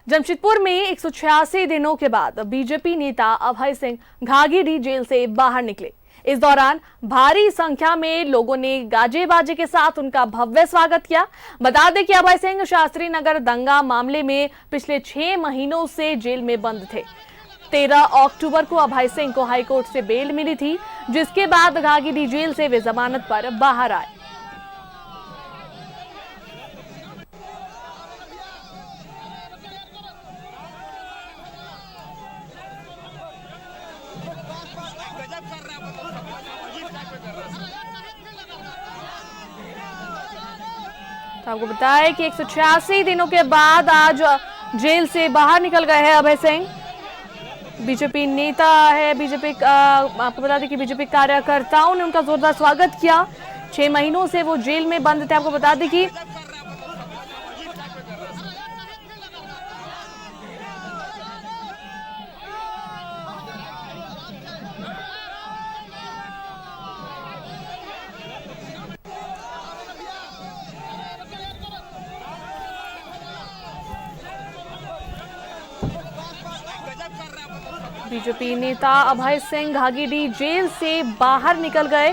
जमशेदपुर में 186 दिनों के बाद बीजेपी नेता अभय सिंह घाघीडीह जेल से बाहर निकले। इस दौरान भारी संख्या में लोगों ने गाजे बाजे के साथ उनका भव्य स्वागत किया। बता दें कि अभय सिंह शास्त्री नगर दंगा मामले में पिछले 6 महीनों से जेल में बंद थे। 13 अक्टूबर को अभय सिंह को हाईकोर्ट से बेल मिली थी, जिसके बाद घाघीडीह जेल से वे जमानत पर बाहर आए। तो आपको बताएं कि 186 दिनों के बाद आज जेल से बाहर निकल गए हैं अभय सिंह। बीजेपी नेता है, आपको बता दें कि बीजेपी कार्यकर्ताओं ने उनका जोरदार स्वागत किया। 6 महीनों से वो जेल में बंद थे। आपको बता दें कि बीजेपी नेता अभय सिंह घाघीडीह जेल से बाहर निकल गए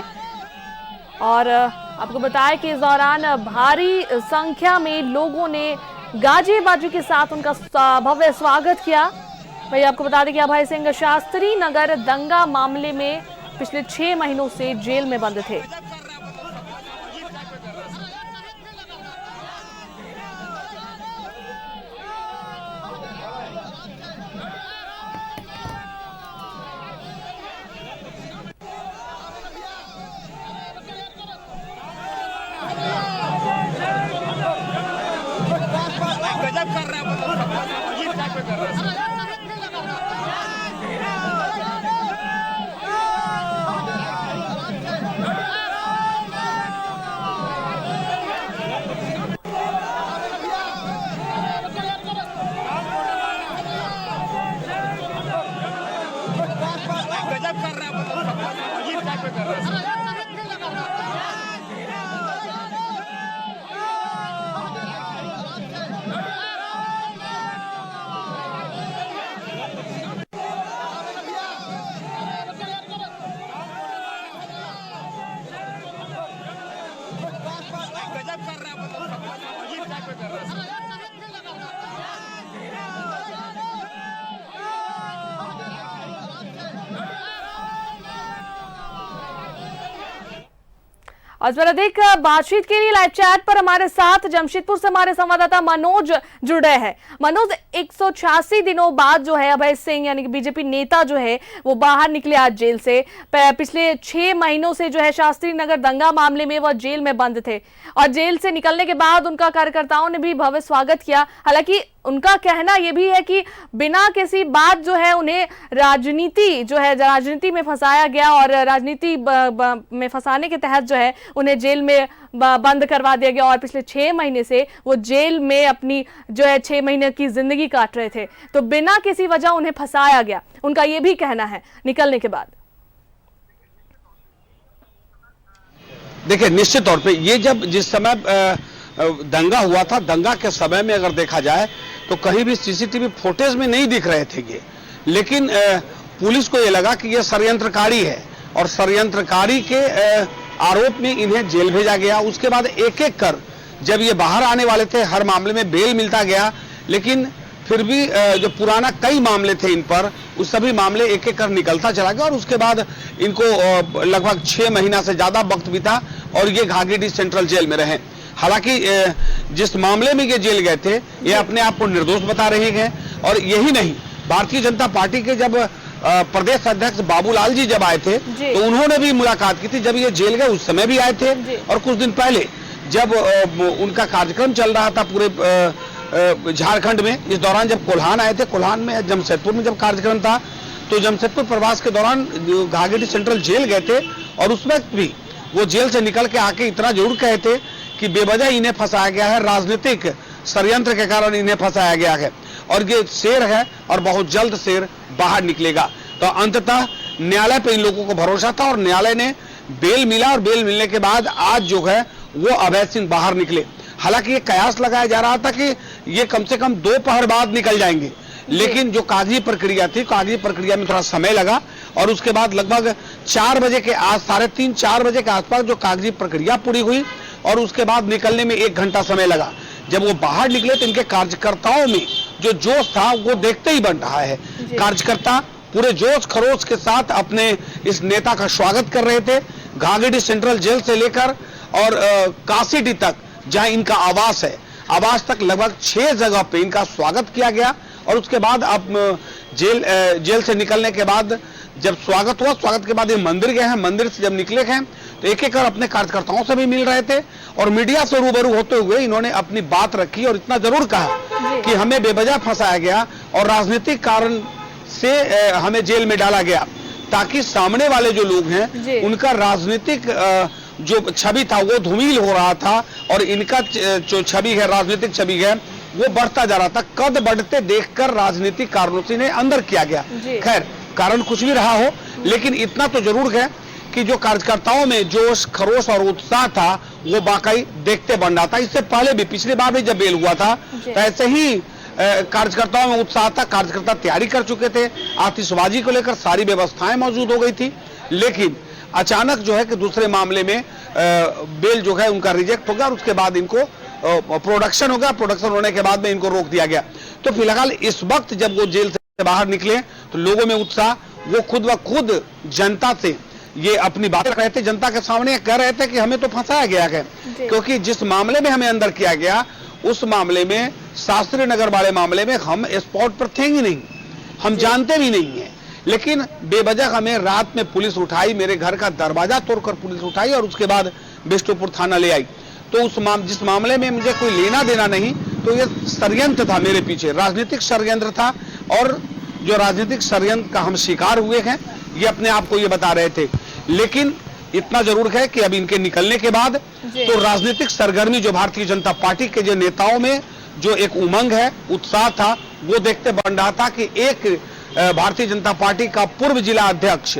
और आपको बताया कि इस दौरान भारी संख्या में लोगों ने गाजे बाजे के साथ उनका भव्य स्वागत किया। वही आपको बता दें कि अभय सिंह शास्त्री नगर दंगा मामले में पिछले 6 महीनों से जेल में बंद थे। गजब कर रहा है, अजीब टाइप पे कर रहा है। गजब कर रहा है, अजीब टाइप पे कर रहा है। गजब कर रहा है, अजीब टाइप पे कर रहा है। और इस पर अधिक बातचीत के लिए लाइव चैट पर हमारे साथ जमशेदपुर से हमारे संवाददाता मनोज जुड़ रहे हैं। मनोज, 186 दिनों बाद जो है अभय सिंह यानी कि बीजेपी नेता जो है वो बाहर निकले आज जेल से। पिछले 6 महीनों से जो है शास्त्री नगर दंगा मामले में वह जेल में बंद थे और जेल से निकलने के बाद उनका कार्यकर्ताओं ने भी भव्य स्वागत किया। हालांकि उनका कहना यह भी है कि बिना किसी बात जो है उन्हें राजनीति में फंसाया गया और राजनीति में फंसाने के तहत जो है उन्हें जेल में बंद करवा दिया गया और पिछले 6 महीने से वो जेल में अपनी जो है 6 महीने की जिंदगी काट रहे थे, तो बिना किसी वजह उन्हें फंसाया गया, उनका ये भी कहना है निकलने के बाद। देखिए, निश्चित तौर पे ये जिस समय दंगा हुआ था, दंगा के समय में अगर देखा जाए तो कहीं भी सीसीटीवी फुटेज में नहीं दिख रहे थे ये, लेकिन पुलिस को ये लगा कि ये षड्यंत्रकारी है और षड्यंत्रकारी के आरोप में इन्हें जेल भेजा गया। उसके बाद एक एक कर जब ये बाहर आने वाले थे, हर मामले में बेल मिलता गया, लेकिन फिर भी जो पुराना कई मामले थे इन पर, उस सभी मामले एक एक कर निकलता चला गया और उसके बाद इनको लगभग 6 महीना से ज्यादा वक्त बीता और ये घाघीडीह सेंट्रल जेल में रहे। हालांकि जिस मामले में ये जेल गए थे, ये अपने आप को निर्दोष बता रहे हैं और यही नहीं, भारतीय जनता पार्टी के जब प्रदेश अध्यक्ष बाबूलाल जी जब आए थे तो उन्होंने भी मुलाकात की थी। जब ये जेल गए उस समय भी आए थे और कुछ दिन पहले जब उनका कार्यक्रम चल रहा था पूरे झारखंड में, इस दौरान जब कोल्हान आए थे, कोल्हान में जमशेदपुर में जब कार्यक्रम था तो जमशेदपुर प्रवास के दौरान घाघीडीह सेंट्रल जेल गए थे और उस वक्त भी वो जेल से निकल के आके इतना जरूर कहे थे कि बेवजह इन्हें फंसाया गया है, राजनीतिक षड्यंत्र के कारण इन्हें फंसाया गया है और ये शेर है और बहुत जल्द शेर बाहर निकलेगा। तो अंततः न्यायालय पे इन लोगों को भरोसा था और न्यायालय ने बेल मिला और बेल मिलने के बाद आज जो है वो अभय सिंह बाहर निकले। हालांकि ये कयास लगाया जा रहा था कि ये कम से कम 2 पहर बाद निकल जाएंगे। लेकिन जो कागजी प्रक्रिया थी, कागजी प्रक्रिया में थोड़ा समय लगा और उसके बाद लगभग 4 बजे के 3:30-4 बजे के आसपास जो कागजी प्रक्रिया पूरी हुई और उसके बाद निकलने में 1 घंटा समय लगा। जब वो बाहर निकले तो इनके कार्यकर्ताओं में जो जोश था वो देखते ही बन रहा है। कार्यकर्ता पूरे जोश खरोश के साथ अपने इस नेता का स्वागत कर रहे थे। घाघीडीह सेंट्रल जेल से लेकर और कासीडीह तक जहां इनका आवास है, आवास तक लगभग 6 जगह पे इनका स्वागत किया गया। और उसके बाद अब जेल से निकलने के बाद जब स्वागत हुआ, स्वागत के बाद ये मंदिर गए हैं। मंदिर से जब निकले हैं तो एक एक कर अपने कार्यकर्ताओं से भी मिल रहे थे और मीडिया से रूबरू होते हुए इन्होंने अपनी बात रखी और इतना जरूर कहा कि हमें बेवजह फंसाया गया और राजनीतिक कारण से हमें जेल में डाला गया, ताकि सामने वाले जो लोग हैं उनका राजनीतिक जो छवि था वो धूमिल हो रहा था और इनका जो छवि है, राजनीतिक छवि है, वो बढ़ता जा रहा था। कद बढ़ते देखकर राजनीतिक कारणों से इन्हें अंदर किया गया। खैर, कारण कुछ भी रहा हो, लेकिन इतना तो जरूर है कि जो कार्यकर्ताओं में जोश खरोश और उत्साह था वो वाकई देखते बन रहा था। इससे पहले भी, पिछली बार भी जब बेल हुआ था तो ऐसे ही कार्यकर्ताओं में उत्साह था। कार्यकर्ता तैयारी कर चुके थे, आतिशबाजी को लेकर सारी व्यवस्थाएं मौजूद हो गई थी। लेकिन अचानक जो है कि दूसरे मामले में बेल जो है उनका रिजेक्ट हो गया और उसके बाद इनको प्रोडक्शन हो गया। प्रोडक्शन होने के बाद में इनको रोक दिया गया। तो फिलहाल इस वक्त जब वो जेल से बाहर निकले तो लोगों में उत्साह, वो खुद व खुद जनता से ये अपनी बातें रख रहे थे, जनता के सामने कह रहे थे कि हमें तो फंसाया गया है, क्योंकि जिस मामले में हमें अंदर किया गया उस मामले में, शास्त्री नगर वाले मामले में हम स्पॉट पर थे ही नहीं, हम जानते भी नहीं है। लेकिन बेवजह हमें रात में पुलिस उठाई, मेरे घर का दरवाजा तोड़कर पुलिस उठाई और उसके बाद बिष्टुपुर थाना ले आई। तो जिस मामले में मुझे कोई लेना देना नहीं, तो ये षड्यंत्र था मेरे पीछे, राजनीतिक षड्यंत्र था। और जो राजनीतिक षड्यंत्र का हम शिकार हुए हैं, ये अपने आप को ये बता रहे थे। लेकिन इतना जरूर है कि अब इनके निकलने के बाद तो राजनीतिक सरगर्मी जो भारतीय जनता पार्टी के जो नेताओं में जो एक उमंग है, उत्साह था, वो देखते बन रहा था कि एक भारतीय जनता पार्टी का पूर्व जिला अध्यक्ष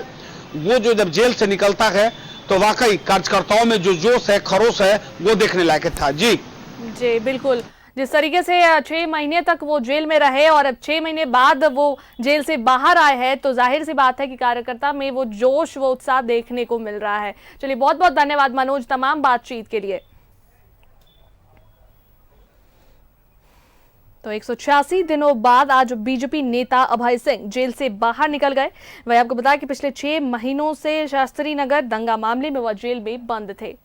वो जो जब जेल से निकलता है तो वाकई कार्यकर्ताओं में जो जोश है, खरोश है, वो देखने लायक था। जी बिल्कुल। जिस तरीके से 6 महीने तक वो जेल में रहे और अब 6 महीने बाद वो जेल से बाहर आए हैं, तो जाहिर सी बात है कि कार्यकर्ता में वो जोश, वो उत्साह देखने को मिल रहा है। चलिए, बहुत बहुत धन्यवाद मनोज तमाम बातचीत के लिए। तो 186 दिनों बाद आज बीजेपी नेता अभय सिंह जेल से बाहर निकल गए। वही आपको बताया कि पिछले 6 महीनों से शास्त्री नगर दंगा मामले में वह जेल में बंद थे।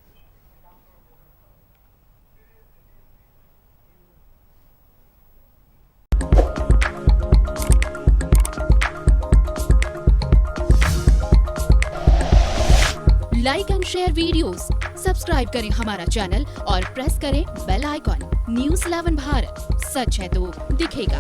Like and share videos, subscribe करें हमारा चैनल और प्रेस करें बेल आइकॉन। न्यूज़ 11 भारत, सच है तो दिखेगा।